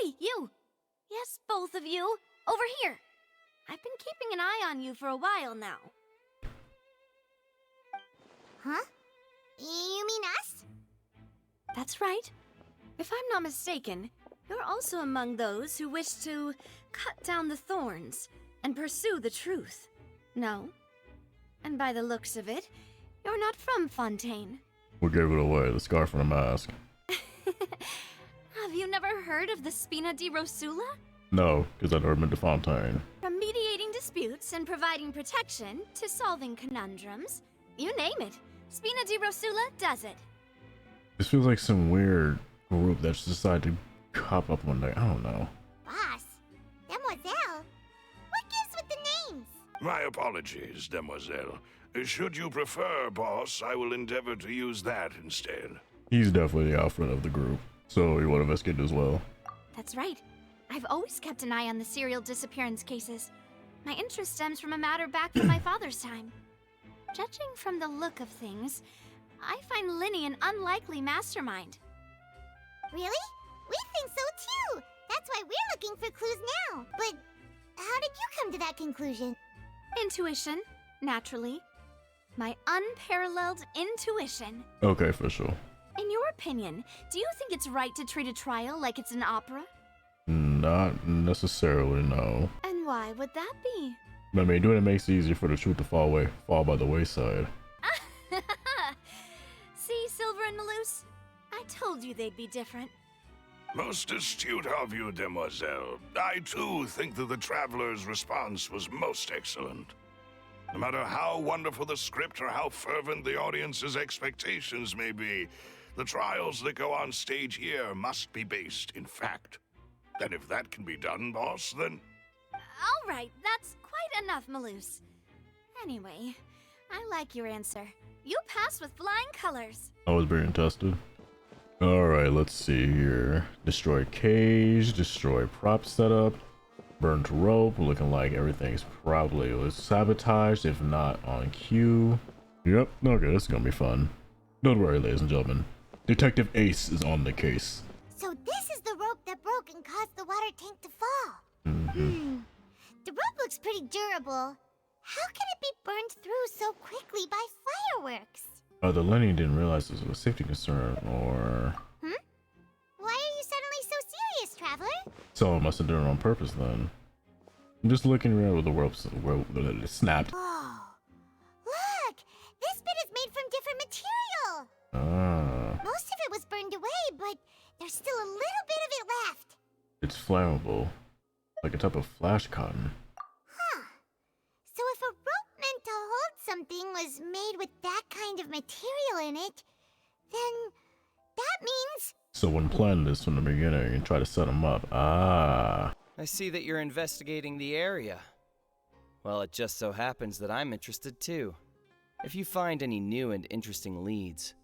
Hey, you! Yes, both of you! Over here! I've been keeping an eye on you for a while now. Huh? You mean us? That's right. If I'm not mistaken, you're also among those who wish to cut down the thorns and pursue the truth. No? And by the looks of it, you're not from Fontaine. We gave it away, the scarf and the mask. Have you never heard of the Spina di Rosula? No, because I'd never been to Fontaine. From mediating disputes and providing protection to solving conundrums, you name it, Spina di Rosula does it. This feels like some weird group that just decided to hop up one day. I don't know. Boss, Demoiselle, what gives with the names? My apologies, Demoiselle. Should you prefer, boss, I will endeavor to use that instead. He's definitely the alpha of the group, so he would investigate as well. That's right. I've always kept an eye on the serial disappearance cases. My interest stems from a matter back from my father's time. Judging from the look of things, I find Lyney an unlikely mastermind. Really? We think so too. That's why we're looking for clues now. But how did you come to that conclusion? Intuition, naturally. My unparalleled intuition. Okay, official. In your opinion, do you think it's right to treat a trial like it's an opera? Not necessarily, no. And why would that be? I mean, doing it makes it easier for the truth to fall by the wayside. See, Silver and Maloose? I told you they'd be different. Most astute of you, Demoiselle. I too think that the Traveler's response was most excellent. No matter how wonderful the script or how fervent the audience's expectations may be, the trials that go on stage here must be based in fact. And if that can be done, boss, then... All right, that's quite enough, Maloose. Anyway, I like your answer. You passed with flying colors. I was being tested. Alright, let's see here. Destroy cage, destroy prop setup, burnt rope, looking like everything's probably was sabotaged, if not on cue. Yep, okay, this is gonna be fun. Don't worry, ladies and gentlemen. Detective Ace is on the case. So this is the rope that broke and caused the water tank to fall. The rope looks pretty durable. How can it be burned through so quickly by fireworks? Either Lyney didn't realize this was a safety concern, or... Why are you suddenly so serious, Traveler? Someone must have done it on purpose then. I'm just looking around with the rope snapped. Oh, look! This bit is made from different material. Ah, Most of it was burned away, but there's still a little bit of it left. it's flammable. Like a type of flash cotton. Huh. So if a rope meant to hold something was made with that kind of material in it, then that means... Someone planned this from the beginning and tried to set him up. Ah. I see that you're investigating the area. Well, it just so happens that I'm interested too. If you find any new and interesting leads,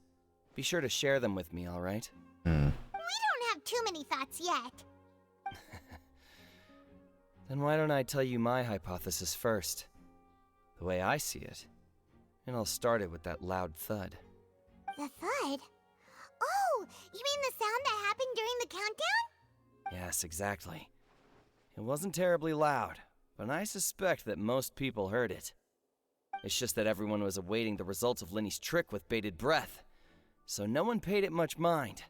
be sure to share them with me, alright? We don't have too many thoughts yet. Then why don't I tell you my hypothesis first? The way I see it. And I'll start it with that loud thud. The thud? Oh, you mean the sound that happened during the countdown? Yes, exactly. It wasn't terribly loud, but I suspect that most people heard it. It's just that everyone was awaiting the results of Lyney's trick with bated breath, so no one paid it much mind.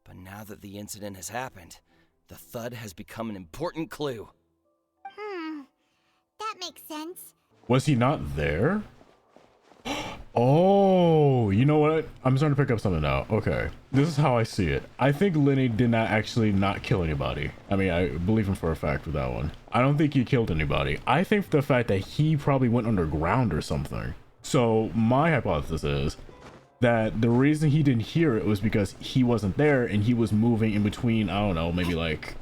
But now that the incident has happened, the thud has become an important clue. That makes sense. Was he not there? Oh, you know what? I'm starting to pick up something now. Okay, this is how I see it. I think Lyney did not actually not kill anybody. I mean, I believe him for a fact with that one. I don't think he killed anybody. I think the fact that he probably went underground or something. So my hypothesis is that the reason he didn't hear it was because he wasn't there and he was moving in between, I don't know, maybe like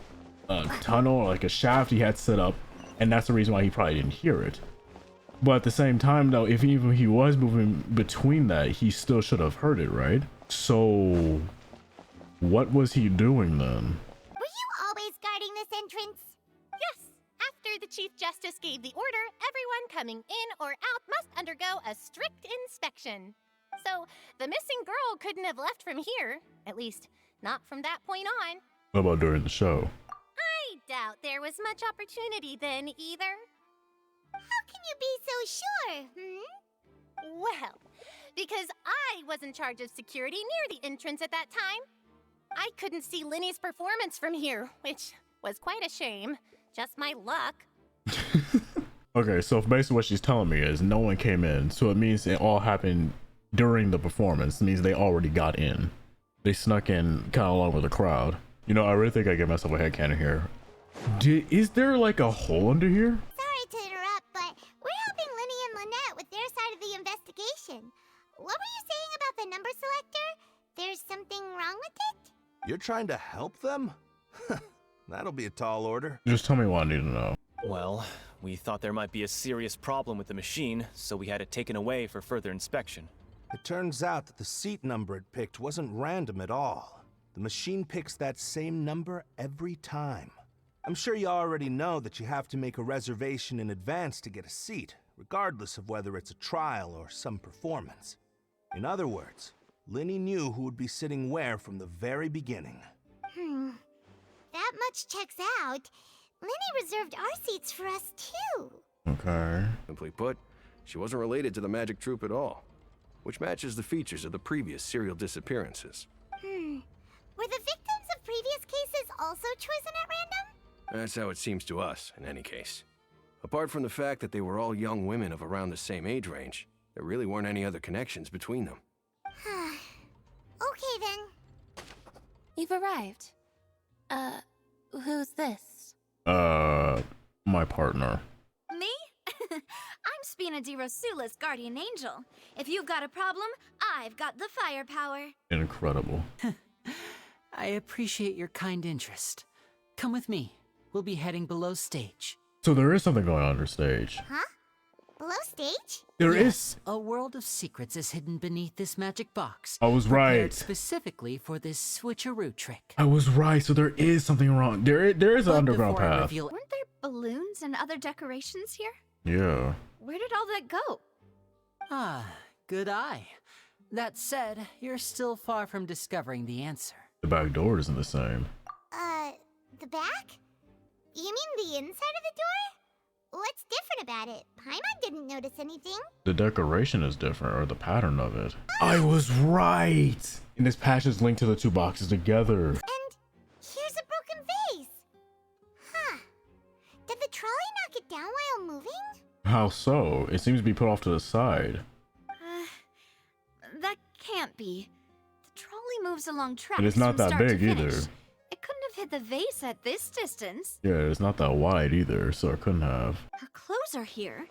a tunnel or like a shaft he had set up. And that's the reason why he probably didn't hear it. But at the same time, though, if even he was moving between that, he still should have heard it, right? So, what was he doing then? Were you always guarding this entrance? Yes. After the Chief Justice gave the order, everyone coming in or out must undergo a strict inspection. So, the missing girl couldn't have left from here. At least, not from that point on. What about during the show? I doubt there was much opportunity then either. How can you be so sure, Well, because I was in charge of security near the entrance at that time. I couldn't see Lyney's performance from here, which was quite a shame. Just my luck. Okay, so basically what she's telling me is no one came in, so it means it all happened during the performance. It means they already got in. They snuck in kind of along with the crowd. You know, I really think I get myself a headcanon here. Is there like a hole under here? Sorry to interrupt, but we're helping Lyney and Lynette with their side of the investigation. What were you saying about the number selector? There's something wrong with it? You're trying to help them? That'll be a tall order. Just tell me what I need to know. Well, we thought there might be a serious problem with the machine, so we had it taken away for further inspection. It turns out that the seat number it picked wasn't random at all. The machine picks that same number every time. I'm sure you already know that you have to make a reservation in advance to get a seat, regardless of whether it's a trial or some performance. In other words, Lyney knew who would be sitting where from the very beginning. That much checks out. Lyney reserved our seats for us, too. Okay. Simply put, she wasn't related to the magic troupe at all, which matches the features of the previous serial disappearances. Were the victims of previous cases also chosen at random? That's how it seems to us, in any case. Apart from the fact that they were all young women of around the same age range, there really weren't any other connections between them. Okay, then. You've arrived. Who's this? My partner. Me? I'm Spina di Rosula's guardian angel. If you've got a problem, I've got the firepower. Incredible. I appreciate your kind interest. Come with me. We'll be heading below stage. So there is something going on under stage. Huh? Below stage? There Yes, is. a world of secrets is hidden beneath this magic box. I was prepared right. specifically for this switcheroo trick. I was right. So there is something wrong. There is an But underground before I path. reveal Weren't there balloons and other decorations here? Yeah. Where did all that go? good eye. That said, you're still far from discovering the answer. The back door isn't the same. The back? You mean the inside of the door? What's different about it? Paimon didn't notice anything. The decoration is different, or the pattern of it. I was right! And this patch is linked to the two boxes together. And here's a broken vase. Huh. Did the trolley knock it down while moving? How so? It seems to be put off to the side. That can't be. The trolley moves along tracks. And it's not from that start to big either. finish. It couldn't have hit the vase at this distance. Yeah, it's not that wide either, so it couldn't have. Her clothes are here,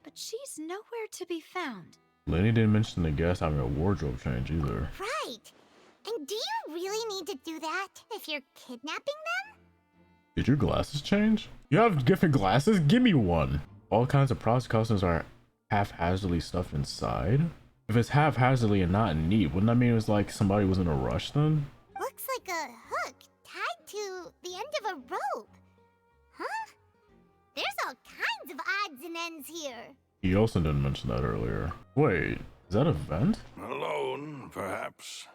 but she's nowhere to be found. Lyney didn't mention the guest having a wardrobe change either. Right. And do you really need to do that if you're kidnapping them? Did your glasses change? You have different glasses? Give me one. All kinds of props costumes are haphazardly stuffed inside. If it's haphazardly and not neat, wouldn't that mean it was like somebody was in a rush then? Looks like a hook tied to the end of a rope. Huh? There's all kinds of odds and ends here. He also didn't mention that earlier. Wait, is that a vent? Alone, perhaps.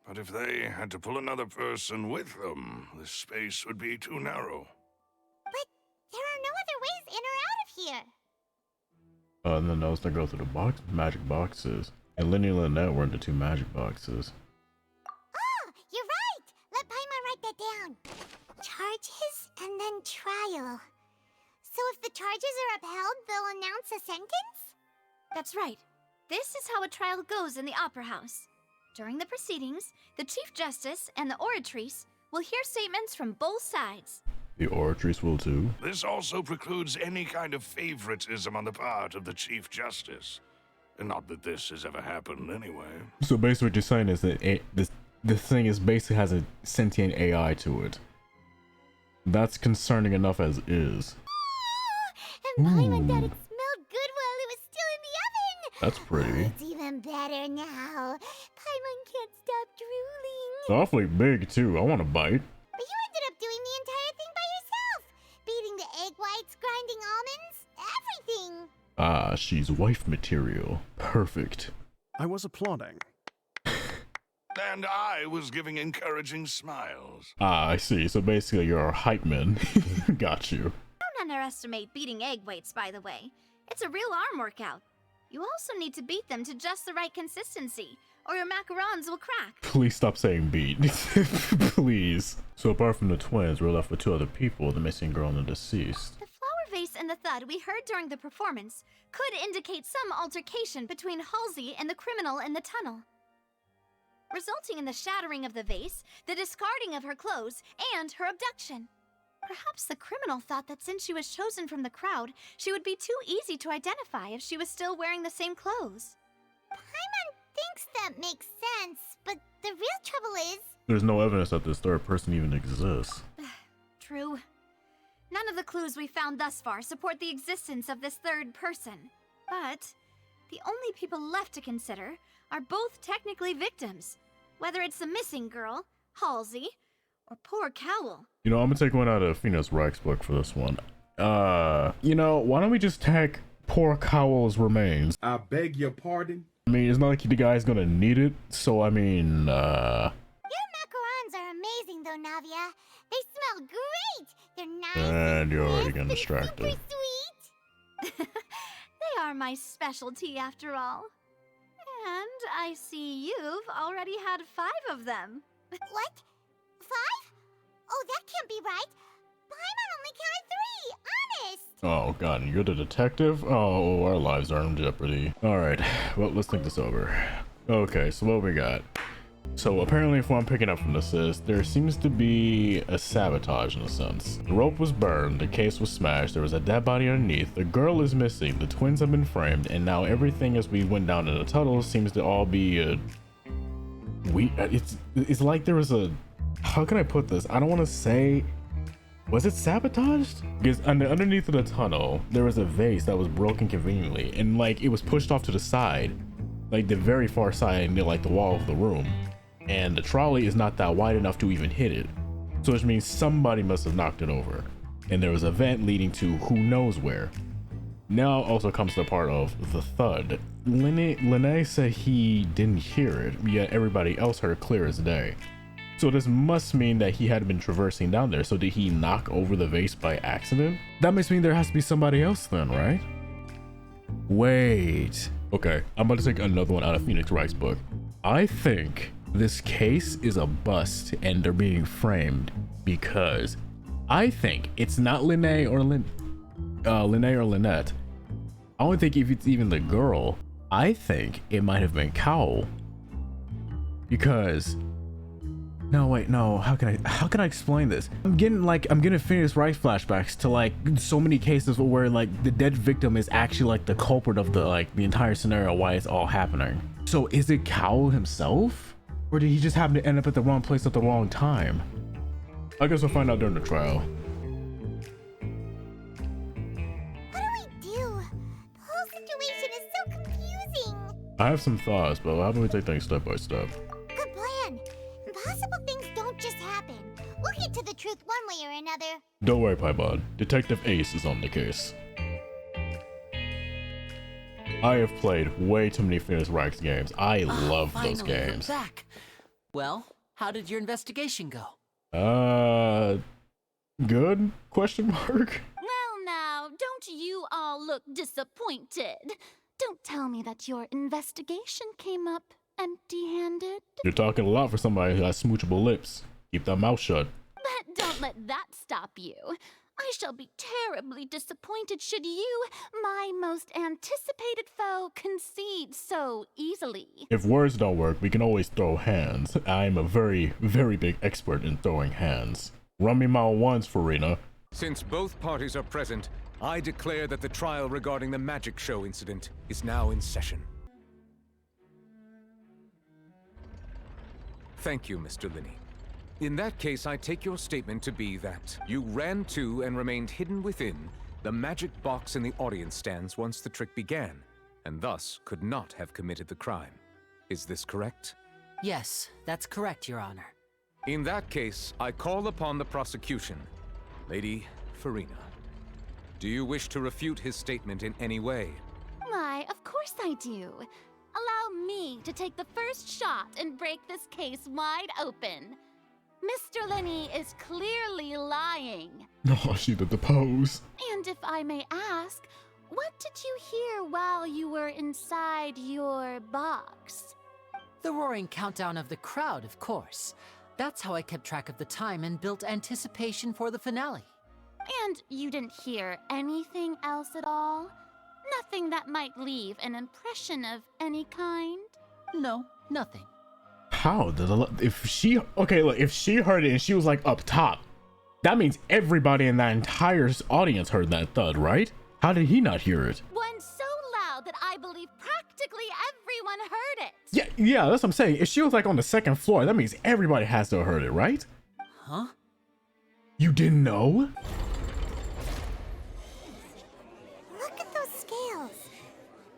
But if they had to pull another person with them, the space would be too narrow. But there are no other ways in or out of here. And then those that go through the magic boxes. And Lyney and Lynette were in the two magic boxes. Oh, you're right. Let Paimon write that down. Charges and then trial. So if the charges are upheld, they'll announce a sentence? That's right. This is how a trial goes in the Opera House. During the proceedings, the Chief Justice and the oratrice will hear statements from both sides. The oratrice will too. This also precludes any kind of favoritism on the part of the Chief Justice. And not that this has ever happened anyway. So basically what you're saying is that this thing is basically has a sentient AI to it. That's concerning enough as is. And Paimon Ooh. thought it smelled good while it was still in the oven. That's pretty. It's even better now. Paimon can't stop drooling. It's awfully big too. I want a bite. But you ended up doing the entire thing by yourself. Beating the egg whites, grinding almonds, everything. Ah, she's wife material. Perfect. I was applauding. There and I was giving encouraging smiles. Ah, I see. So basically you're a hype man. Got you. Don't underestimate beating egg weights, by the way. It's a real arm workout. You also need to beat them to just the right consistency, or your macarons will crack. Please stop saying beat. Please. So apart from the twins, we're left with 2 other people, the missing girl and the deceased. The flower vase and the thud we heard during the performance could indicate some altercation between Halsey and the criminal in the tunnel, resulting in the shattering of the vase, the discarding of her clothes, and her abduction. Perhaps the criminal thought that since she was chosen from the crowd, she would be too easy to identify if she was still wearing the same clothes. Paimon thinks that makes sense, but the real trouble is... There's no evidence that this third person even exists. True. None of the clues we found thus far support the existence of this third person. But the only people left to consider are both technically victims, whether it's the missing girl, Halsey, or poor Cowl. You know, I'm gonna take one out of Phoniex Wright's book for this one. You know, why don't we just tag poor Cowl's remains? I beg your pardon? I mean, it's not like the guy's gonna need it, so I mean, Your macarons are amazing though, Navia. They smell great! They're nice and you're already crisp getting and distracted. super sweet! They are my specialty after all. And I see you've already had 5 of them. What? 5? Oh, that can't be right. Paimon only counted 3, honest! Oh god, you're the detective? Oh, our lives are in jeopardy. Alright, well, let's think this over. Okay, so what we got? So apparently, if what I'm picking up from this is, there seems to be a sabotage in a sense. The rope was burned, the case was smashed, there was a dead body underneath, the girl is missing, the twins have been framed, and now everything as we went down in the tunnel seems to all be it's like there was a, how can I put this? I don't want to say, was it sabotaged? Because underneath of the tunnel, there was a vase that was broken conveniently, and like it was pushed off to the side, like the very far side near like the wall of the room. And the trolley is not that wide enough to even hit it. So which means somebody must have knocked it over. And there was a vent leading to who knows where. Now also comes the part of the thud. Lyney said he didn't hear it, yet everybody else heard it clear as day. So this must mean that he had been traversing down there. So did he knock over the vase by accident? That must mean there has to be somebody else then, right? Wait. Okay, I'm about to take another one out of Phoniex Wright's book. I think this case is a bust and they're being framed because I think it's not Lyney or Lynette. I don't think if it's even the girl. I think it might have been Cowl. Because no, wait, no, how can I explain this? I'm getting Phoniex Wright flashbacks to like so many cases where like the dead victim is actually like the culprit of the entire scenario, why it's all happening. So is it Cowl himself? Or did he just happen to end up at the wrong place at the wrong time? I guess we'll find out during the trial. What do we do? The whole situation is so confusing. I have some thoughts, but how about we take things step by step? Good plan. Impossible things don't just happen. We'll get to the truth one way or another. Don't worry, Paimon. Detective Ace is on the case. I have played way too many Phoniex Wright games. I love those Finally, you're games. back. Well, how did your investigation go? Good? Question mark? Well, now, don't you all look disappointed. Don't tell me that your investigation came up empty-handed. You're talking a lot for somebody who has smoochable lips. Keep that mouth shut. But don't let that stop you. I shall be terribly disappointed should you, my most anticipated foe, concede so easily. If words don't work, we can always throw hands. I'm a very, very big expert in throwing hands. Run me my ones, Furina. Since both parties are present, I declare that the trial regarding the magic show incident is now in session. Thank you, Mr. Lyney. In that case, I take your statement to be that you ran to and remained hidden within the magic box in the audience stands once the trick began, and thus could not have committed the crime. Is this correct? Yes, that's correct, Your Honor. In that case, I call upon the prosecution. Lady Furina, do you wish to refute his statement in any way? Why, of course I do. Allow me like to take the first shot and break this case wide open. Mr. Lyney is clearly lying. Oh, she did the pose. And if I may ask, what did you hear while you were inside your box? The roaring countdown of the crowd, of course. That's how I kept track of the time and built anticipation for the finale. And you didn't hear anything else at all? Nothing that might leave an impression of any kind? No, nothing. How did if she look, if she heard it and she was like up top, that means everybody in that entire audience heard that thud, right? How did he not hear it? One so loud that I believe practically everyone heard it. Yeah, that's what I'm saying. If she was like on the second floor, that means everybody has to have heard it, right? Huh? You didn't know? Look at those scales.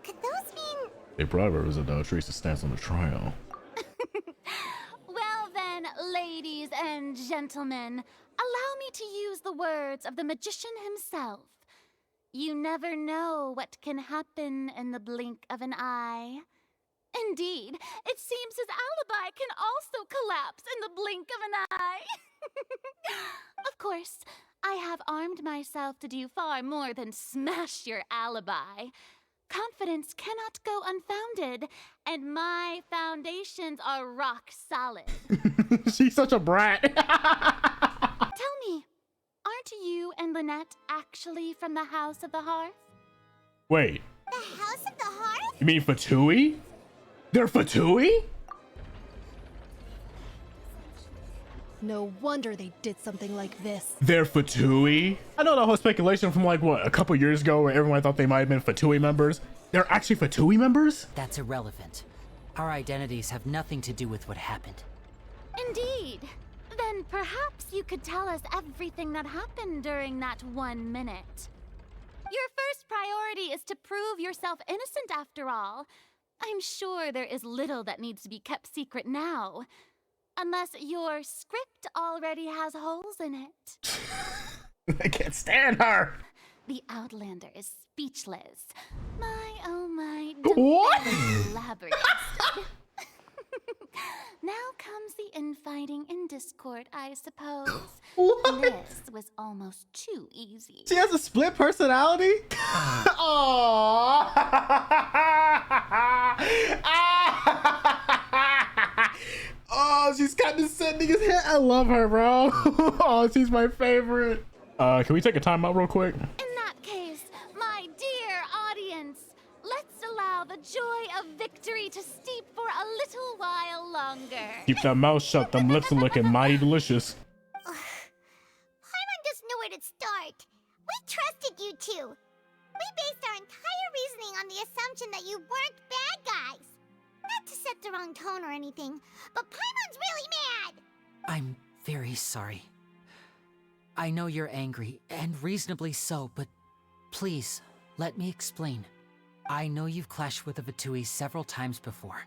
Could those mean... They brought her Teresa stance on the trial. Well then, ladies and gentlemen, allow me to use the words of the magician himself. You never know what can happen in the blink of an eye. Indeed, it seems his alibi can also collapse in the blink of an eye. Of course, I have armed myself to do far more than smash your alibi. Confidence cannot go unfounded, and my foundations are rock solid. She's such a brat. Tell me, aren't you and Lynette actually from the House of the Hearth? Wait. The House of the Hearth? You mean Fatui? They're Fatui? No wonder they did something like this. They're Fatui? I know the whole speculation from like, what, a couple years ago where everyone thought they might have been Fatui members. They're actually Fatui members? That's irrelevant. Our identities have nothing to do with what happened. Indeed. Then perhaps you could tell us everything that happened during that 1 minute. Your first priority is to prove yourself innocent after all. I'm sure there is little that needs to be kept secret now. Unless your script already has holes in it. I can't stand her. The Outlander is speechless. My, oh my, What? flabbergasted. Now comes the infighting and discord, I suppose. What? This was almost too easy. She has a split personality? Oh, she's condescending as hell. I love her, bro. Oh, she's my favorite. Can we take a timeout real quick? In that case, my dear audience, let's allow the joy of victory to steep for a little while longer. Keep that mouth shut. Them lips are looking mighty delicious. Paimon just knew where to start. We trusted you two. We based our entire reasoning on the assumption that you weren't bad guys. Not to set the wrong tone or anything, but Paimon's really mad! I'm very sorry. I know you're angry, and reasonably so, but please, let me explain. I know you've clashed with the Fatui several times before.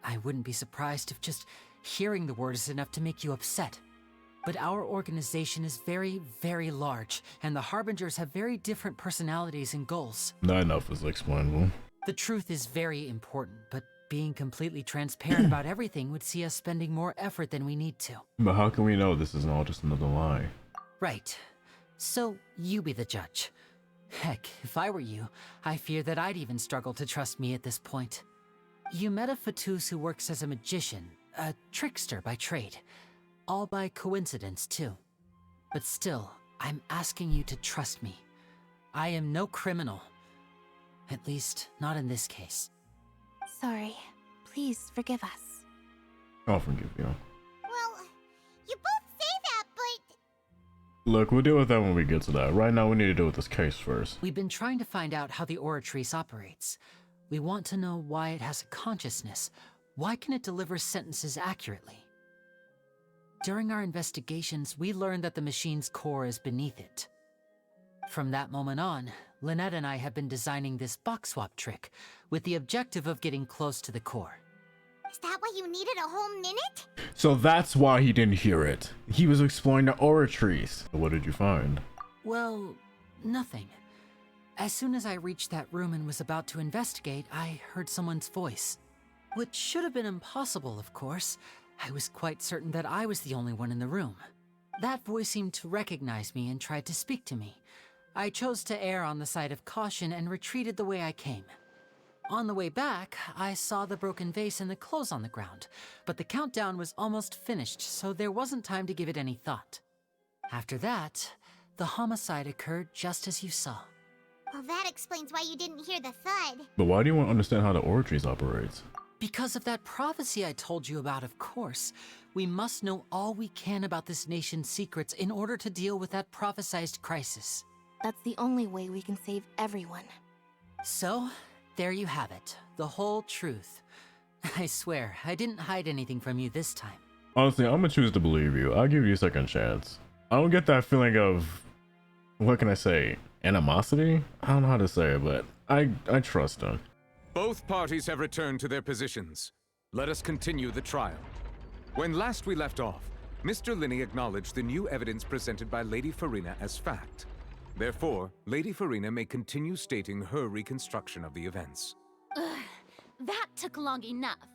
I wouldn't be surprised if just hearing the word is enough to make you upset. But our organization is very, very large, and the Harbingers have very different personalities and goals. Not enough is explainable. The truth is very important, but being completely transparent about everything would see us spending more effort than we need to. But how can we know this isn't all just another lie? Right. So, you be the judge. Heck, if I were you, I fear that I'd even struggle to trust me at this point. You met a Fatus who works as a magician, a trickster by trade. All by coincidence, too. But still, I'm asking you to trust me. I am no criminal. At least, not in this case. Sorry. Please forgive us. I'll forgive you. Well, you both say that, but... Look, we'll deal with that when we get to that. Right now, we need to deal with this case first. We've been trying to find out how the Oratrice operates. We want to know why it has a consciousness. Why can it deliver sentences accurately? During our investigations, we learned that the machine's core is beneath it. From that moment on, Lynette and I have been designing this box swap trick with the objective of getting close to the core. Is that why you needed a whole minute? So that's why he didn't hear it. He was exploring the Oratrice. What did you find? Well, nothing. As soon as I reached that room and was about to investigate, I heard someone's voice. Which should have been impossible, of course. I was quite certain that I was the only one in the room. That voice seemed to recognize me and tried to speak to me. I chose to err on the side of caution and retreated the way I came. On the way back, I saw the broken vase and the clothes on the ground, but the countdown was almost finished, so there wasn't time to give it any thought. After that, the homicide occurred just as you saw. Well, that explains why you didn't hear the thud. But why do you want to understand how the Oratories operates? Because of that prophecy I told you about, of course. We must know all we can about this nation's secrets in order to deal with that prophesized crisis. That's the only way we can save everyone. So, there you have it. The whole truth. I swear, I didn't hide anything from you this time. Honestly, I'm gonna choose to believe you. I'll give you a second chance. I don't get that feeling of, what can I say, animosity? I don't know how to say it, but I trust him. Both parties have returned to their positions. Let us continue the trial. When last we left off, Mr. Lyney acknowledged the new evidence presented by Lady Furina as fact. Therefore, Lady Furina may continue stating her reconstruction of the events. That took long enough.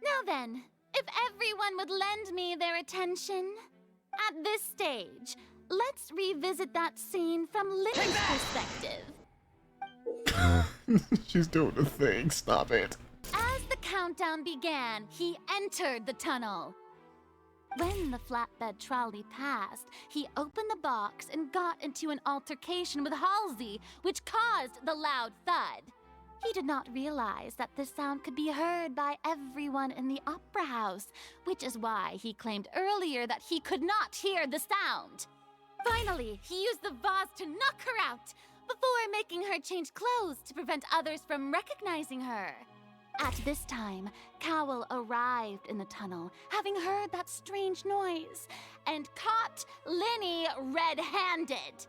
Now then, if everyone would lend me their attention. At this stage, let's revisit that scene from Lyney's perspective. She's doing the thing. Stop it. As the countdown began, he entered the tunnel. When the flatbed trolley passed, he opened the box and got into an altercation with Halsey, which caused the loud thud. He did not realize that this sound could be heard by everyone in the opera house, which is why he claimed earlier that he could not hear the sound. Finally, he used the vase to knock her out, before making her change clothes to prevent others from recognizing her. At this time, Cowell arrived in the tunnel, having heard that strange noise, and caught Lyney red-handed.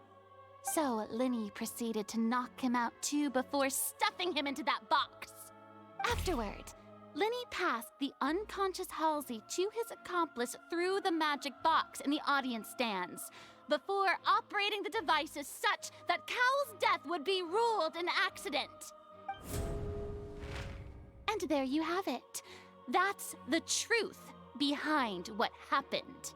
So Lyney proceeded to knock him out too before stuffing him into that box. Afterward, Lyney passed the unconscious Halsey to his accomplice through the magic box in the audience stands, before operating the devices such that Cowell's death would be ruled an accident. And there you have it. That's the truth behind what happened.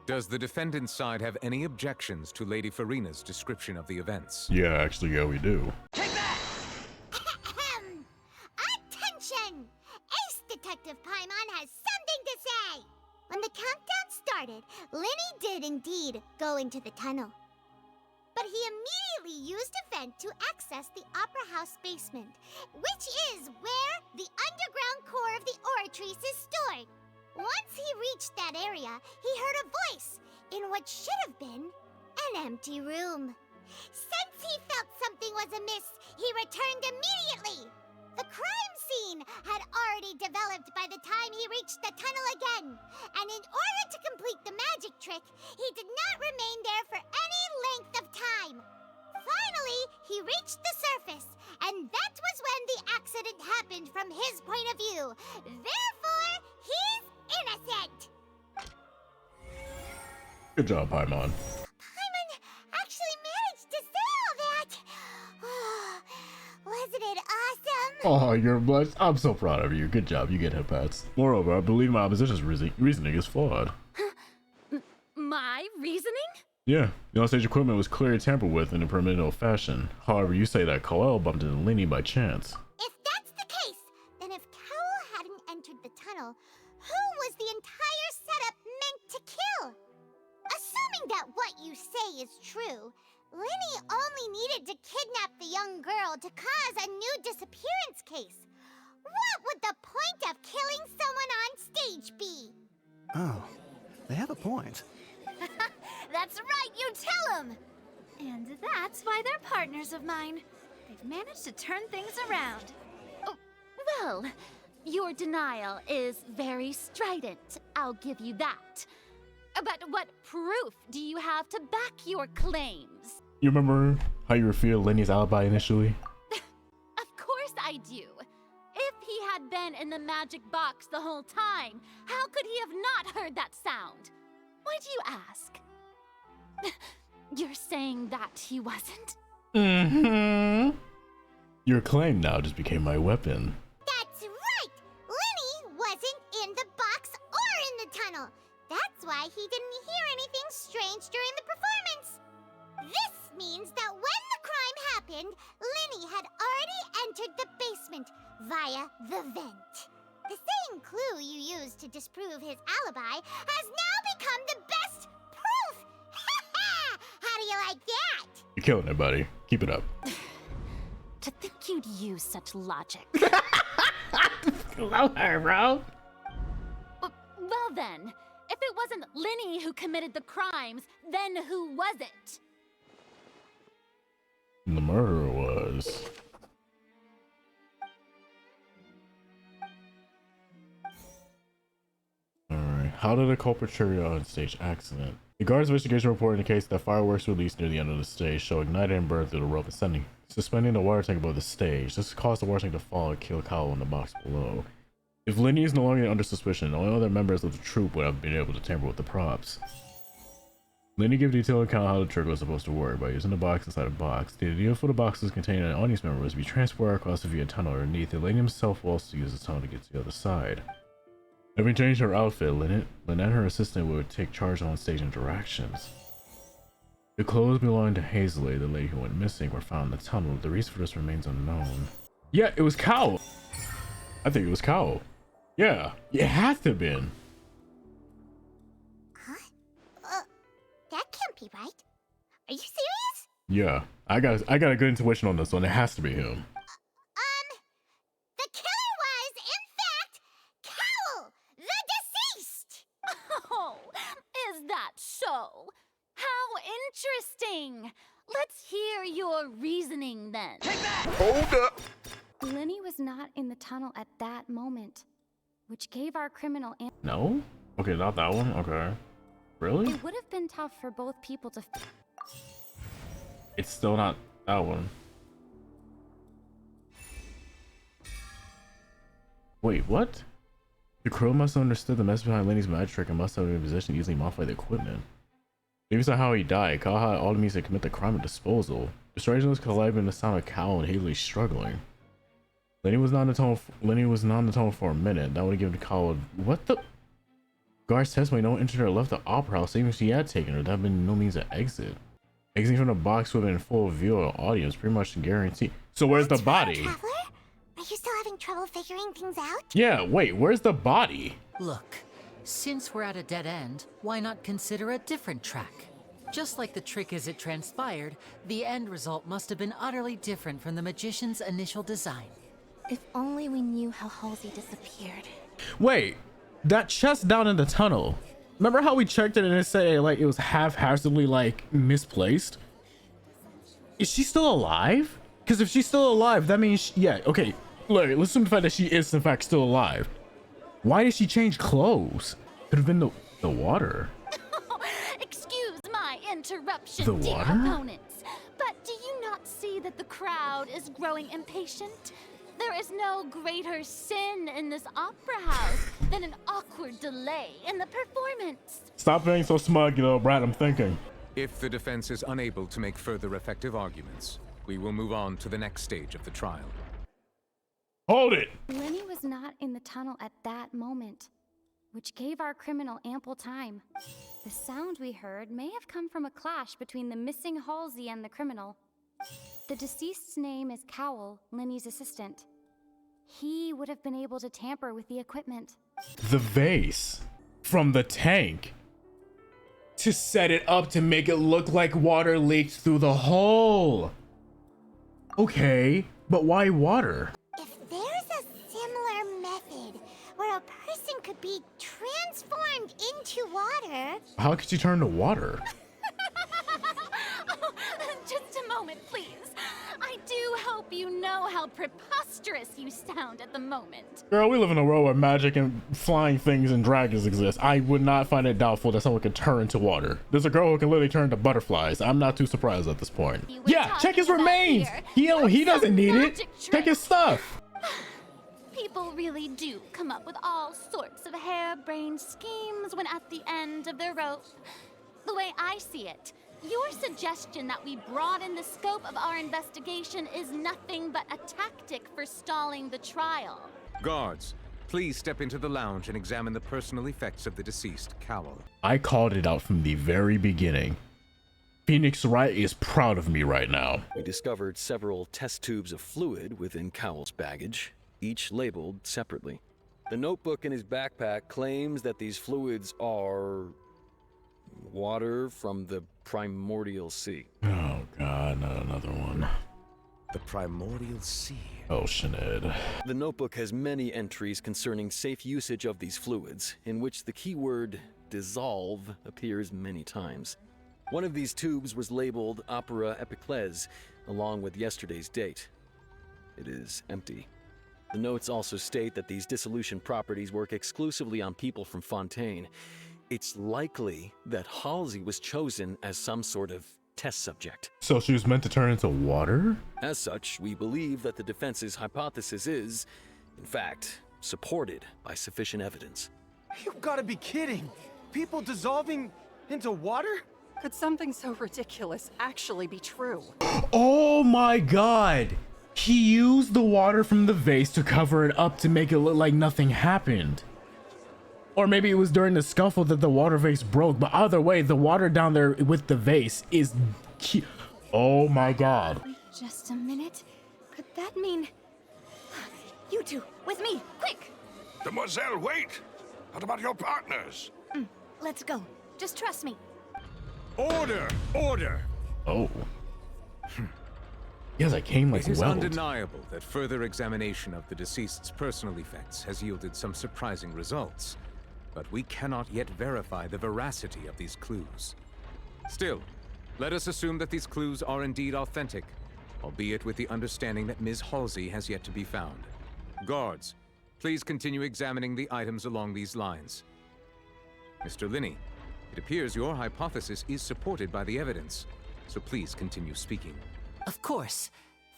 Does the defendant's side have any objections to Lady Furina's description of the events? Yeah, actually, yeah, we do. Attention! Ace Detective Paimon has something to say! When the countdown started, Lyney did indeed go into the tunnel. But he immediately used a vent to access the Opera House basement, which is where the underground core of the Oratories is stored. Once he reached that area, he heard a voice in what should have been an empty room. Since he felt something was amiss, he returned immediately. The crime scene had already developed by the time he reached the tunnel again, and in order to complete the magic trick, he did not remain there for any length of time. Finally, he reached the surface, and that was when the accident happened from his point of view. Therefore, he's innocent. Good job, Paimon. Paimon actually managed to say all that. Wasn't it awesome? Oh, you're blessed. I'm so proud of you. Good job. You get hip pats. Moreover, I believe my opposition's reasoning is flawed. My reasoning? Yeah, the onstage equipment was clearly tampered with in a primordial fashion. However, you say that Cowell bumped into Lyney by chance. If that's the case, then if Cowell hadn't entered the tunnel, who was the entire setup meant to kill? Assuming that what you say is true, Lyney only needed to kidnap the young girl to cause a new disappearance case. What would the point of killing someone on stage be? Oh, they have a point. That's right, you tell them! And that's why they're partners of mine. They've managed to turn things around. Oh, well, your denial is very strident, I'll give you that. But what proof do you have to back your claims? You remember how you revealed Lyney's alibi initially? Of course I do. If he had been in the magic box the whole time, how could he have not heard that sound? Why do you ask? You're saying that he wasn't? Mm-hmm. Your claim now just became my weapon. That's right! via the vent. The same clue you used to disprove his alibi has now become the best proof! How do you like that? You're killing it, buddy. Keep it up. To think you'd use such logic. Love her, bro. Well then, if it wasn't Lyney who committed the crimes, then who was it? The murderer was. Alright, how did the culprit trigger on stage accident? The guard's investigation report indicates that fireworks released near the end of the stage show ignited and burned through the rope ascending, suspending the water tank above the stage. This caused the water tank to fall and kill Kyle in the box below. If Lyney is no longer under suspicion, only other members of the troupe would have been able to tamper with the props. Lyney gave detailed account how the trick was supposed to work by using the box inside a box. The idea for the boxes containing an audience member was to be transported across the via tunnel underneath, and Lyney himself will also use the tunnel to get to the other side. Having changed her outfit, Lynette and her assistant would take charge on stage interactions. The clothes belonging to Hazley, the lady who went missing, were found in the tunnel. The reason for this remains unknown. Yeah, it was Cowl. I think it was Cowl. Yeah, it has to have been. Huh? That can't be right. Are you serious? Yeah, I got a good intuition on this one. It has to be him. The killer was, in fact, Cowl, the deceased! Oh, is that so? How interesting! Let's hear your reasoning then. Take that! Hold up! Lyney was not in the tunnel at that moment, which gave our criminal... No? Okay, not that one? Okay. Really? It would have been tough for both people to... It's still not that one. Wait, what? The crew must have understood the mess behind Lyney's magic trick and must have been in position to easily modify the equipment. Maybe it's not how he died. Kyle had all the means to commit the crime of disposal. Destruction was colliding in the sound of Kyle and Haley struggling. Lyney was not in the tunnel for a minute. That would have given Kyle what the? Guard's testimony, no one entered or left the opera house, even if she had taken her. That would have been no means to exit. Exiting from the box would have been in full view of the audience, pretty much guaranteed. So where's the body? Traveler? Are you still having trouble figuring things out? Yeah, wait, where's the body? Look, since we're at a dead end, why not consider a different track? Just like the trick as it transpired, the end result must have been utterly different from the magician's initial design. If only we knew how Halsey disappeared. Wait, that chest down in the tunnel. Remember how we checked it and it said like it was haphazardly like misplaced? Is she still alive? Because if she's still alive, that means yeah, okay. Look, let's assume the fact that she is in fact still alive. Why did she change clothes? Could have been the water. Excuse my interruption, The dear water? opponents, but do you not see that the crowd is growing impatient? There is no greater sin in this opera house than an awkward delay in the performance. Stop being so smug, you little brat, I'm thinking. If the defense is unable to make further effective arguments, we will move on to the next stage of the trial. Hold it! Lyney was not in the tunnel at that moment, which gave our criminal ample time. The sound we heard may have come from a clash between the missing Halsey and the criminal. The deceased's name is Cowl, Lyney's assistant. He would have been able to tamper with the equipment. The vase from the tank to set it up to make it look like water leaked through the hole. Okay, but why water? If there's a similar method where a person could be transformed into water... How could you turn to water? Just a moment, please. I do hope you know how preposterous you sound at the moment. Girl, we live in a world where magic and flying things and dragons exist. I would not find it doubtful that someone could turn into water. There's a girl who can literally turn into butterflies. I'm not too surprised at this point. Yeah, check his remains! He doesn't need it. Check his stuff. People really do come up with all sorts of harebrained schemes when at the end of their rope. The way I see it, your suggestion that we broaden the scope of our investigation is nothing but a tactic for stalling the trial. Guards, please step into the lounge and examine the personal effects of the deceased, Cowl. I called it out from the very beginning. Phoniex Wright is proud of me right now. We discovered several test tubes of fluid within Cowl's baggage. each labeled separately. The notebook in his backpack claims that these fluids are water from the primordial sea. Oh god, not another one. The primordial sea. Oh, Sinead. The notebook has many entries concerning safe usage of these fluids, in which the keyword dissolve appears many times. One of these tubes was labeled Opera Epiclese, along with yesterday's date. It is empty. The notes also state that these dissolution properties work exclusively on people from Fontaine. It's likely that Halsey was chosen as some sort of test subject. So she was meant to turn into water? As such, we believe that the defense's hypothesis is, in fact, supported by sufficient evidence. You've got to be kidding! People dissolving into water? Could something so ridiculous actually be true? Oh my god! He used the water from the vase to cover it up to make it look like nothing happened. Or maybe it was during the scuffle that the water vase broke, but either way, the water down there with the vase is... Oh my god. Wait just a minute. Could that mean... You two, with me, quick! Demoiselle, wait! What about your partners? Let's go. Just trust me. Order! Order! Oh. Yes, I came like It is well. undeniable that further examination of the deceased's personal effects has yielded some surprising results, but we cannot yet verify the veracity of these clues. Still, let us assume that these clues are indeed authentic, albeit with the understanding that Ms. Halsey has yet to be found. Guards, please continue examining the items along these lines. Mr. Lyney, it appears your hypothesis is supported by the evidence, so please continue speaking. Of course.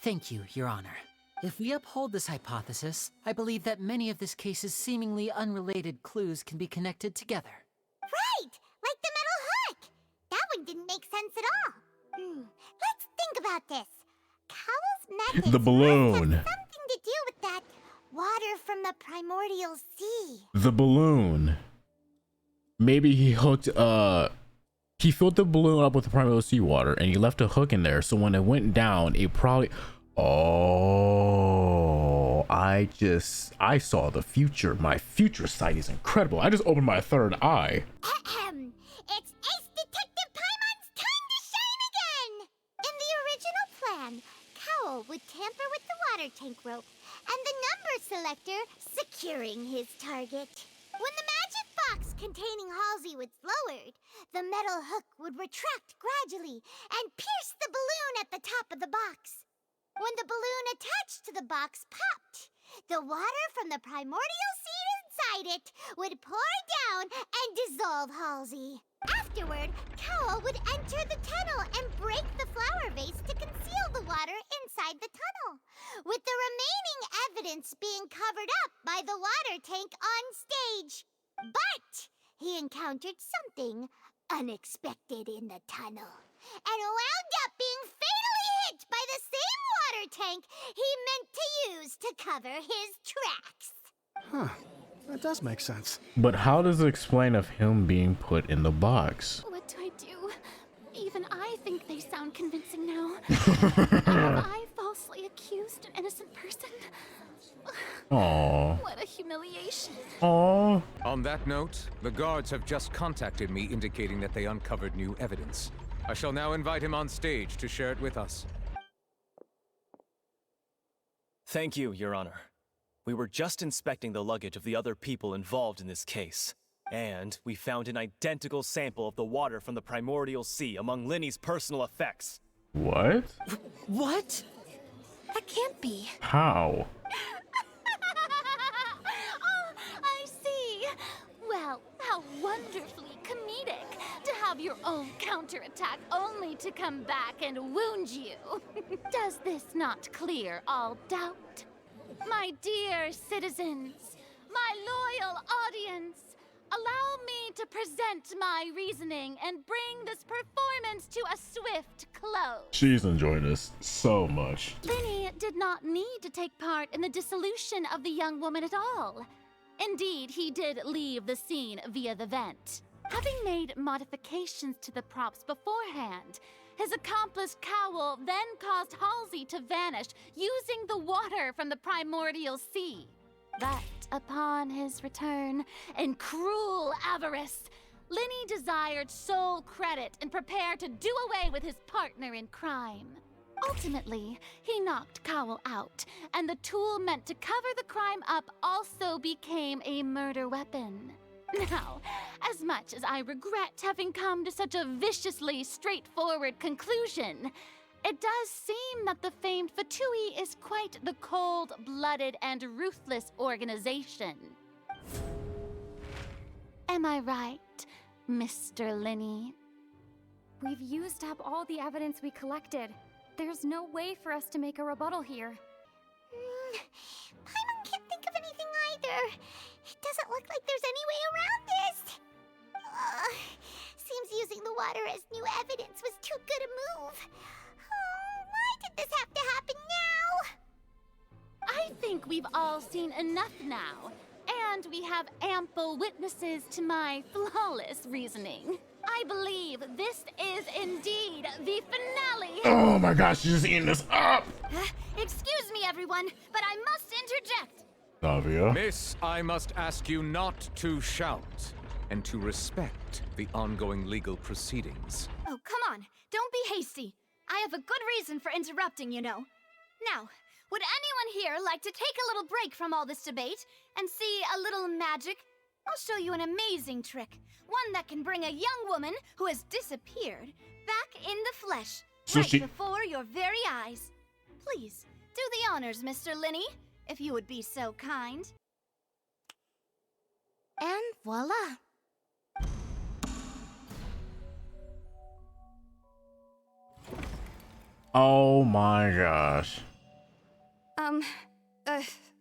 Thank you, Your Honor. If we uphold this hypothesis, I believe that many of this case's seemingly unrelated clues can be connected together. Right! Like the metal hook! That one didn't make sense at all. Let's think about this. Cowell's methods The balloon. must have something to do with that water from the primordial sea. The balloon. Maybe he hooked, he filled the balloon up with the primordial seawater and he left a hook in there. So when it went down, it probably... Oh, I saw the future. My future sight is incredible. I just opened my third eye. It's Ace Detective Paimon's time to shine again! In the original plan, Cowell would tamper with the water tank rope and the number selector securing his target. When the magic box containing Halsey was lowered, the metal hook would retract gradually and pierce the balloon at the top of the box. When the balloon attached to the box popped, the water from the primordial seed inside it would pour down and dissolve Halsey. Afterward, Cowell would enter the tunnel and break the flower vase to conceal the water inside the tunnel, with the remaining evidence being covered up by the water tank on stage. But he encountered something unexpected in the tunnel and wound up being fatally hit by the same water tank he meant to use to cover his tracks. Huh. That does make sense. But how does it explain of him being put in the box? What do I do? Even I think they sound convincing now. Have I falsely accused an innocent person? Aww. What a humiliation. Aww. On that note, the guards have just contacted me indicating that they uncovered new evidence. I shall now invite him on stage to share it with us. Thank you, Your Honor. We were just inspecting the luggage of the other people involved in this case, and we found an identical sample of the water from the primordial sea among Lyney's personal effects. What? What? That can't be. How? Oh, I see. Well, how wonderfully comedic to have your own counterattack only to come back and wound you. Does this not clear all doubt? My dear citizens, my loyal audience, allow me to present my reasoning and bring this performance to a swift close. She's enjoying this so much. Lyney did not need to take part in the dissolution of the young woman at all. Indeed, he did leave the scene via the vent. Having made modifications to the props beforehand, His accomplice Cowell then caused Halsey to vanish using the water from the primordial sea. But upon his return, in cruel avarice, Lyney desired sole credit and prepared to do away with his partner in crime. Ultimately, he knocked Cowell out, and the tool meant to cover the crime up also became a murder weapon. Now, as much as I regret having come to such a viciously straightforward conclusion, it does seem that the famed Fatui is quite the cold-blooded and ruthless organization. Am I right, Mr. Lyney? We've used up all the evidence we collected. There's no way for us to make a rebuttal here. Paimon can't think of anything either. It doesn't look like there's any way around this. Seems using the water as new evidence was too good a move. Why did this have to happen now? I think we've all seen enough now, and we have ample witnesses to my flawless reasoning. I believe this is indeed the finale. Oh my gosh, she's just eating this up. Excuse me, everyone, but I must interject. Navia. Miss, I must ask you not to shout and to respect the ongoing legal proceedings. Oh, come on. Don't be hasty. I have a good reason for interrupting, you know. Now, would anyone here like to take a little break from all this debate and see a little magic? I'll show you an amazing trick. One that can bring a young woman who has disappeared back in the flesh, before your very eyes. Please, do the honors, Mr. Lyney, if you would be so kind. And voila. Oh my gosh.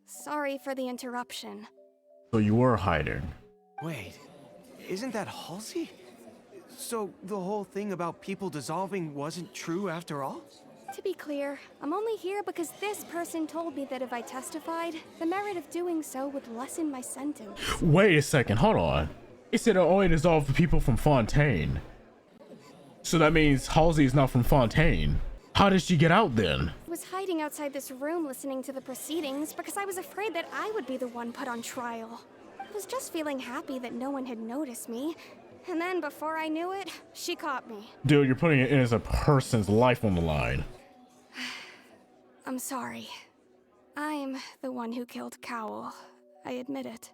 Sorry for the interruption. So you were hiding. Wait, isn't that Halsey? So the whole thing about people dissolving wasn't true after all? To be clear, I'm only here because this person told me that if I testified, the merit of doing so would lessen my sentence. Wait a second, hold on. It said it only dissolved the people from Fontaine. So that means Halsey is not from Fontaine. How did she get out then? I was hiding outside this room listening to the proceedings because I was afraid that I would be the one put on trial. I was just feeling happy that no one had noticed me. And then before I knew it, she caught me. Dude, you're putting an innocent person's life on the line. I'm sorry. I'm the one who killed Cowell. I admit it.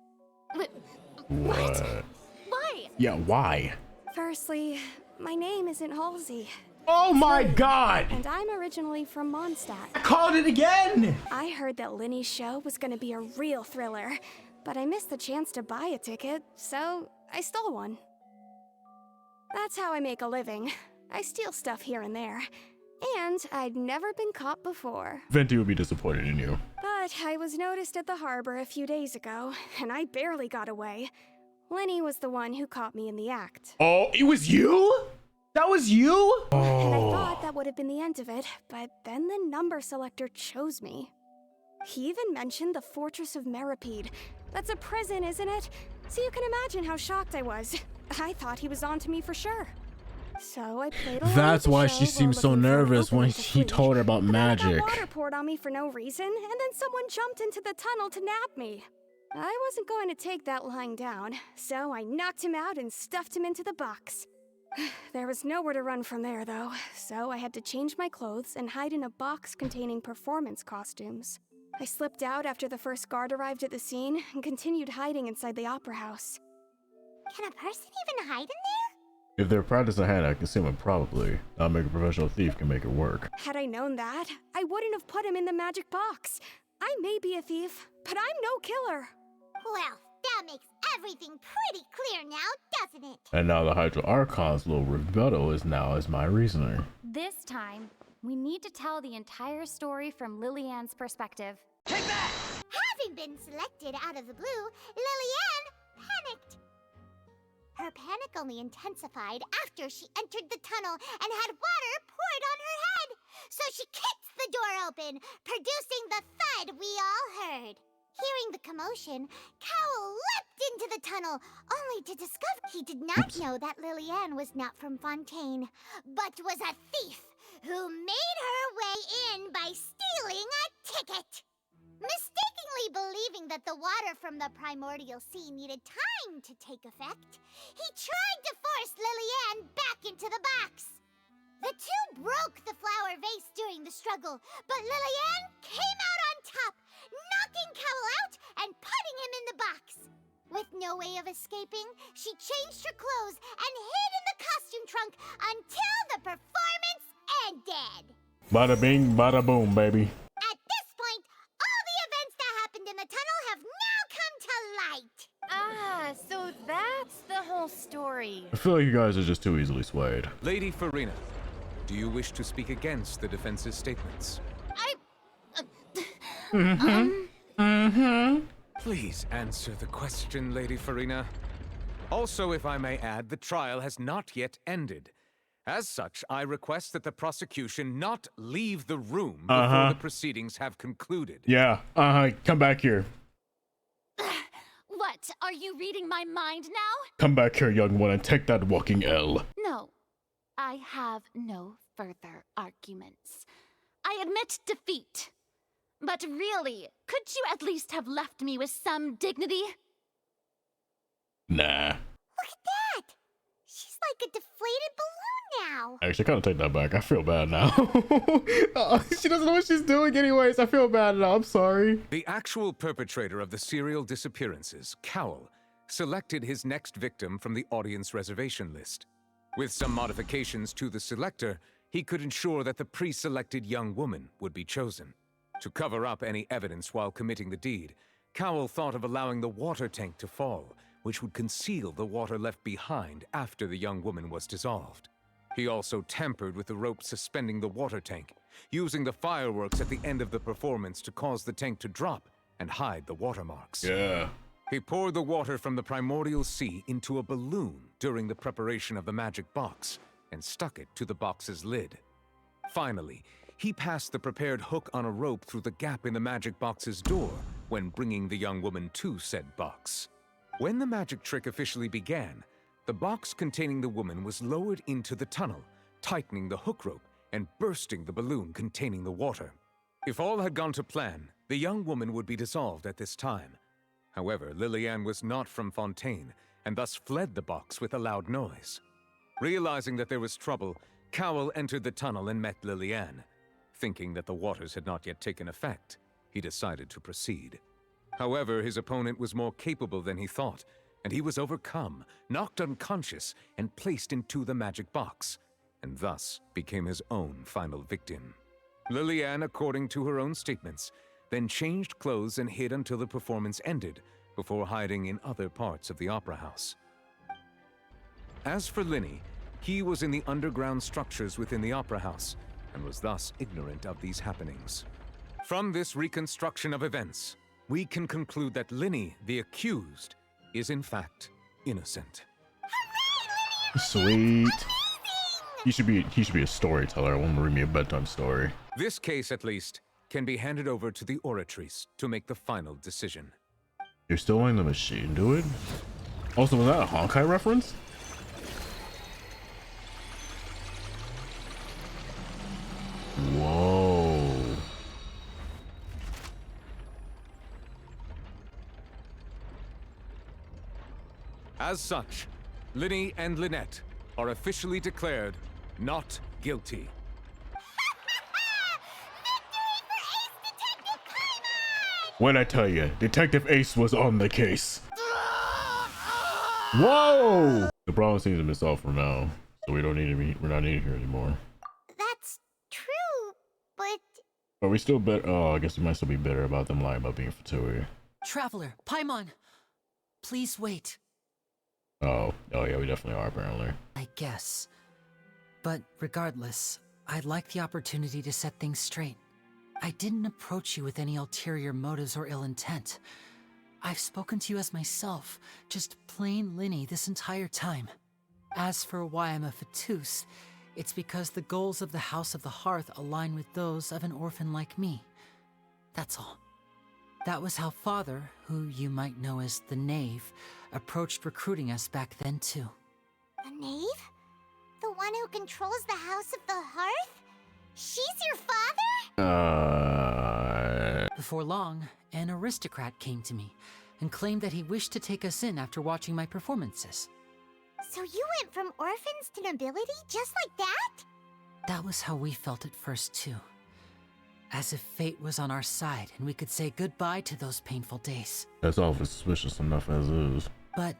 What? Why? Yeah, why? Firstly, my name isn't Halsey. Oh my god! And I'm originally from Mondstadt. I called it again! I heard that Lyney's show was gonna be a real thriller, but I missed the chance to buy a ticket, so I stole one. That's how I make a living. I steal stuff here and there. And I'd never been caught before. Venti would be disappointed in you. But I was noticed at the harbor a few days ago, and I barely got away. Lyney was the one who caught me in the act. Oh, it was you? That was you? And I thought that would have been the end of it, but then the number selector chose me. He even mentioned the Fortress of Meripede. That's a prison, isn't it? So you can imagine how shocked I was. I thought he was onto me for sure. So I played along. That's why she seemed so nervous when he told her about magic. I got water poured on me for no reason, and then someone jumped into the tunnel to nab me. I wasn't going to take that lying down, so I knocked him out and stuffed him into the box. There was nowhere to run from there, though, so I had to change my clothes and hide in a box containing performance costumes. I slipped out after the first guard arrived at the scene and continued hiding inside the opera house. Can a person even hide in there? If they're practicing hand, I can assume it probably. Not make a professional thief can make it work. Had I known that, I wouldn't have put him in the magic box. I may be a thief, but I'm no killer. Well, that makes everything pretty clear now, doesn't it? And now the Hydro Archon's little rebuttal is now as my reasoning. This time, we need to tell the entire story from Lillian's perspective. Having been selected out of the blue, Lillian panicked. Her panic only intensified after she entered the tunnel and had water poured on her head. So she kicked the door open, producing the thud we all heard. Hearing the commotion, Cowell leapt into the tunnel, only to discover he did not know that Lillian was not from Fontaine, but was a thief who made her way in by stealing a ticket. Mistakenly believing that the water from the primordial sea needed time to take effect, he tried to force Lillian back into the box. The two broke the flower vase during the struggle, but Lillian came out on top, knocking Cowell out and putting him in the box. With no way of escaping, she changed her clothes and hid in the costume trunk until the performance ended. Bada bing, bada boom, baby. At this point, all the events that happened in the tunnel have now come to light. Ah, so that's the whole story. I feel like you guys are just too easily swayed. Lady Furina, do you wish to speak against the defense's statements? Please answer the question, Lady Furina. Also, if I may add, the trial has not yet ended. As such, I request that the prosecution not leave the room before the proceedings have concluded. Yeah, come back here. What? Are you reading my mind now? Come back here, young one, and take that walking L. No. I have no further arguments. I admit defeat. But really, could you at least have left me with some dignity? Nah. Look at that! She's like a deflated balloon now. Actually, I kind of take that back. I feel bad now. She doesn't know what she's doing anyways. I feel bad now. I'm sorry. The actual perpetrator of the serial disappearances, Cowell, selected his next victim from the audience reservation list. With some modifications to the selector, he could ensure that the pre-selected young woman would be chosen. To cover up any evidence while committing the deed, Cowell thought of allowing the water tank to fall, which would conceal the water left behind after the young woman was dissolved. He also tampered with the rope suspending the water tank, using the fireworks at the end of the performance to cause the tank to drop and hide the watermarks. Yeah. He poured the water from the primordial sea into a balloon during the preparation of the magic box and stuck it to the box's lid. Finally, he passed the prepared hook on a rope through the gap in the magic box's door when bringing the young woman to said box. When the magic trick officially began, the box containing the woman was lowered into the tunnel, tightening the hook rope and bursting the balloon containing the water. If all had gone to plan, the young woman would be dissolved at this time. However, Lillian was not from Fontaine and thus fled the box with a loud noise. Realizing that there was trouble, Cowell entered the tunnel and met Lillian. Thinking that the waters had not yet taken effect, he decided to proceed. However, his opponent was more capable than he thought, and he was overcome, knocked unconscious, and placed into the magic box, and thus became his own final victim. Lillian, according to her own statements, then changed clothes and hid until the performance ended, before hiding in other parts of the opera house. As for Lyney, he was in the underground structures within the opera house, and was thus ignorant of these happenings. From this reconstruction of events, we can conclude that Lyney, the accused, is in fact innocent. Sweet. He should be a storyteller. I want him to read me a bedtime story. This case, at least, can be handed over to the Oratrice to make the final decision. You're still letting the machine do it? Also, was that a Honkai reference? Whoa. As such, Lyney and Lynette are officially declared not guilty. When I tell you, Detective Ace was on the case. Whoa! The problem seems to be solved for now, so we're not needed here anymore. That's true, but... Are we still bitter? Oh, I guess we might still be bitter about them lying about being Fatui. Traveler, Paimon, please wait. Oh yeah, we definitely are apparently. I guess. But regardless, I'd like the opportunity to set things straight. I didn't approach you with any ulterior motives or ill intent. I've spoken to you as myself, just plain Lyney this entire time. As for why I'm a Fatus, it's because the goals of the House of the Hearth align with those of an orphan like me. That's all. That was how Father, who you might know as the Knave, approached recruiting us back then too. The knave? The one who controls the House of the Hearth? She's your father? Before long, an aristocrat came to me and claimed that he wished to take us in after watching my performances. So you went from orphans to nobility just like that? That was how we felt at first too. As if fate was on our side and we could say goodbye to those painful days. That's all suspicious enough as is. But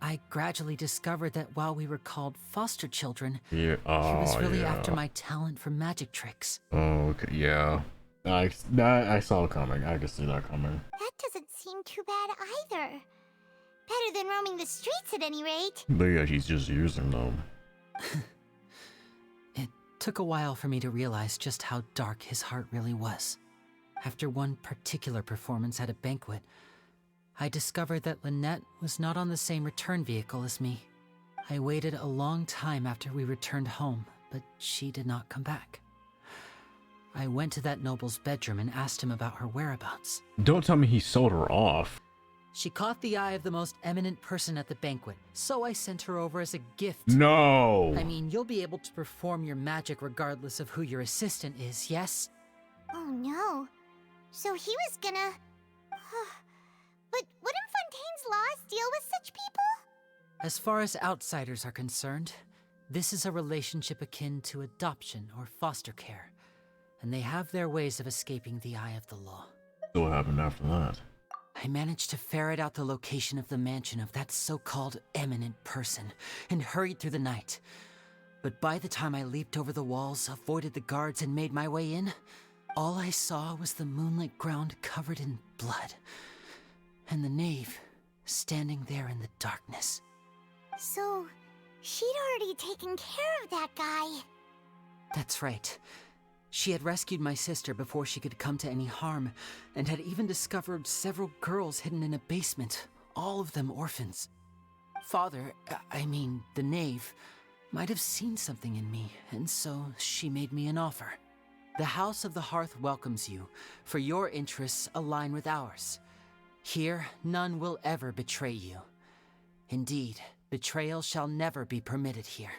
I gradually discovered that while we were called foster children, Yeah. he was really after my talent for magic tricks. Oh, okay. Yeah. I saw it coming. I could see that coming. That doesn't seem too bad either. Better than roaming the streets at any rate. But yeah, he's just using them. It took a while for me to realize just how dark his heart really was. After one particular performance at a banquet, I discovered that Lynette was not on the same return vehicle as me. I waited a long time after we returned home, but she did not come back. I went to that noble's bedroom and asked him about her whereabouts. Don't tell me he sold her off. She caught the eye of the most eminent person at the banquet, so I sent her over as a gift. No! I mean, you'll be able to perform your magic regardless of who your assistant is, yes? Oh no. So he was gonna... But wouldn't Fontaine's laws deal with such people? As far as outsiders are concerned, this is a relationship akin to adoption or foster care, and they have their ways of escaping the eye of the law. So what happened after that? I managed to ferret out the location of the mansion of that so-called eminent person and hurried through the night. But by the time I leaped over the walls, avoided the guards, and made my way in, all I saw was the moonlit ground covered in blood, and the knave standing there in the darkness. So, she'd already taken care of that guy. That's right. She had rescued my sister before she could come to any harm, and had even discovered several girls hidden in a basement, all of them orphans. Father, the knave, might have seen something in me, and so she made me an offer. The House of the Hearth welcomes you, for your interests align with ours. Here, none will ever betray you. Indeed, betrayal shall never be permitted here.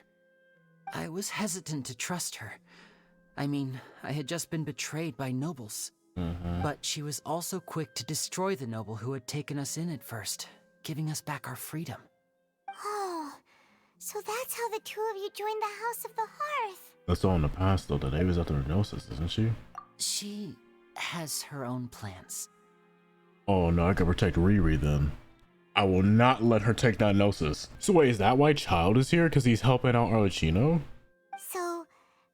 I was hesitant to trust her. I had just been betrayed by nobles. But she was also quick to destroy the noble who had taken us in at first, giving us back our freedom. Oh, so that's how the two of you joined the House of the Hearth. That's all in the past, though. The knave is after Gnosis, isn't she? She has her own plans. Oh no, I can protect Riri then. I will not let her take that Gnosis. So wait, is that why Child is here? Because he's helping out Arlecchino? So,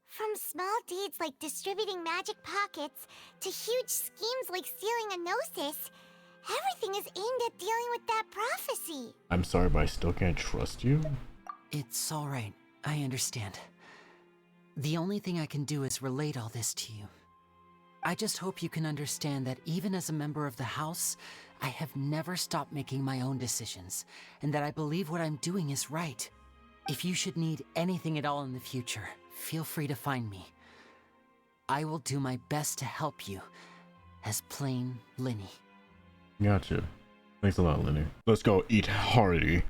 from small deeds like distributing magic pockets to huge schemes like stealing a Gnosis, everything is aimed at dealing with that prophecy. I'm sorry, but I still can't trust you? It's alright, I understand. The only thing I can do is relate all this to you. I just hope you can understand that even as a member of the House, I have never stopped making my own decisions, and that I believe what I'm doing is right. If you should need anything at all in the future, feel free to find me. I will do my best to help you, as plain Lyney. Gotcha. Thanks a lot, Lyney. Let's go eat hearty.